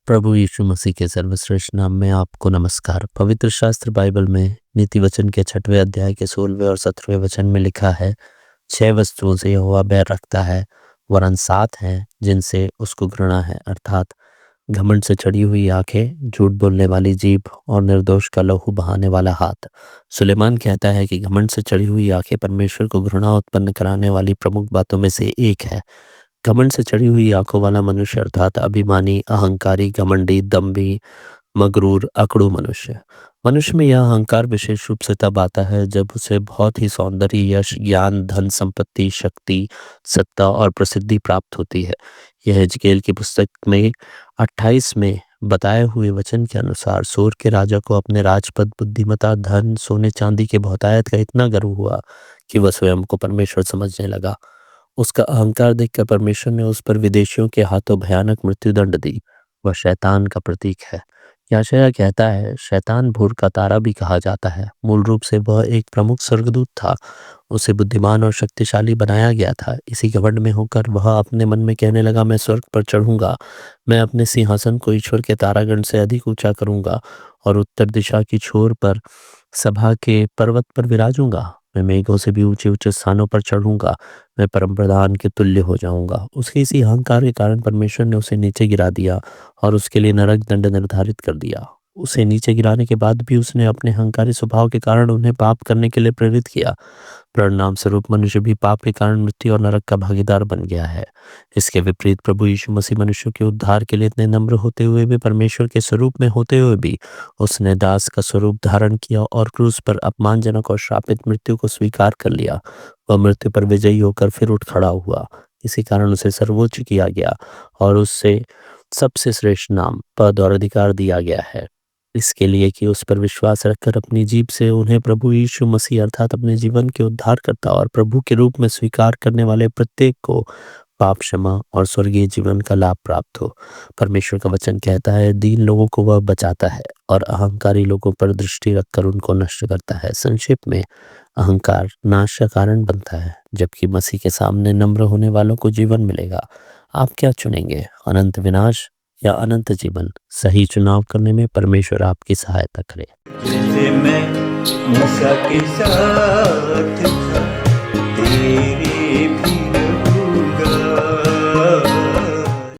प्रभु यीशु मसीह के सर्वश्रेष्ठ नाम में आपको नमस्कार। पवित्र शास्त्र बाइबल में नीति वचन के 6वें अध्याय के 16वें और 17वें वचन में लिखा है, 6 वस्तुओं से यहोवा बैर रखता है, वरन 7 हैं जिनसे उसको घृणा है, अर्थात घमंड से चढ़ी हुई आंखें, झूठ बोलने वाली जीभ और निर्दोष का लहू बहाने वाला हाथ। सुलेमान कहता है कि घमंड से चढ़ी हुई आंखें परमेश्वर को घृणा उत्पन्न कराने वाली प्रमुख बातों में से एक है। घमंड से चढ़ी हुई आंखों वाला मनुष्य अर्थात अभिमानी, अहंकारी, घमंडी, दम्भी, मगरूर, अकड़ू मनुष्य। मनुष्य में यह अहंकार विशेष रूप से तब आता है जब उसे बहुत ही सौंदर्य, यश, ज्ञान, धन, संपत्ति, शक्ति, सत्ता और प्रसिद्धि प्राप्त होती है। यह हिजकेल की पुस्तक में 28 में बताए हुए वचन के अनुसार सोर के राजा को अपने राजपद, बुद्धिमता, धन, सोने चांदी के बहुतायत का इतना गर्व हुआ कि वह स्वयं को परमेश्वर समझने लगा। उसका अहंकार देखकर परमेश्वर ने उस पर विदेशियों के हाथों भयानक मृत्युदंड दी। वह शैतान का प्रतीक है। यशायाह कहता है, शैतान भोर का तारा भी कहा जाता है। मूल रूप से वह एक प्रमुख स्वर्गदूत था। उसे बुद्धिमान और शक्तिशाली बनाया गया था। इसी घमंड में होकर वह अपने मन में कहने लगा, मैं स्वर्ग पर चढ़ूंगा, मैं अपने सिंहासन को ईश्वर के तारागण से अधिक ऊंचा करूंगा और उत्तर दिशा की छोर पर सभा के पर्वत पर विराजूंगा। मैं मेघों से भी ऊंचे ऊंचे स्थानों पर चढ़ूंगा, मैं परम प्रधान के तुल्य हो जाऊंगा। उसके इसी अहंकार के कारण परमेश्वर ने उसे नीचे गिरा दिया और उसके लिए नरक दंड निर्धारित कर दिया। उसे नीचे गिराने के बाद भी उसने अपने अहंकारी स्वभाव के कारण उन्हें पाप करने के लिए प्रेरित किया। परिणाम स्वरूप मनुष्य भी पाप के कारण मृत्यु और नरक का भागीदार बन गया है। इसके विपरीत प्रभु यीशु मसीह मनुष्यों के उद्धार के लिए इतने नम्र होते हुए भी, परमेश्वर के स्वरूप में होते हुए भी, उसने दास का स्वरूप धारण किया और क्रूस पर अपमानजनक और श्रापित मृत्यु को स्वीकार कर लिया। वह मृत्यु पर विजयी होकर फिर उठ खड़ा हुआ। इसी कारण उसे सर्वोच्च किया गया और उससे सबसे श्रेष्ठ नाम, पद और अधिकार दिया गया है। इसके लिए कि उस पर विश्वास रखकर अपनी जीभ से उन्हें प्रभु यीशु मसीह अर्थात अपने जीवन के उद्धारकर्ता और प्रभु के रूप में स्वीकार करने वाले प्रत्येक को पाप क्षमा और स्वर्गीय जीवन का लाभ प्राप्त हो। परमेश्वर का वचन कहता है, दीन लोगों को वह बचाता है और अहंकारी लोगों पर दृष्टि रखकर उनको नष्ट करता है। संक्षेप में, अहंकार नाश का कारण बनता है, जबकि मसीह के सामने नम्र होने वालों को जीवन मिलेगा। आप क्या चुनेंगे, अनंत विनाश या अनंत जीवन? सही चुनाव करने में परमेश्वर आपकी सहायता करे। जैसे मैं मूसा के साथ था, तेरे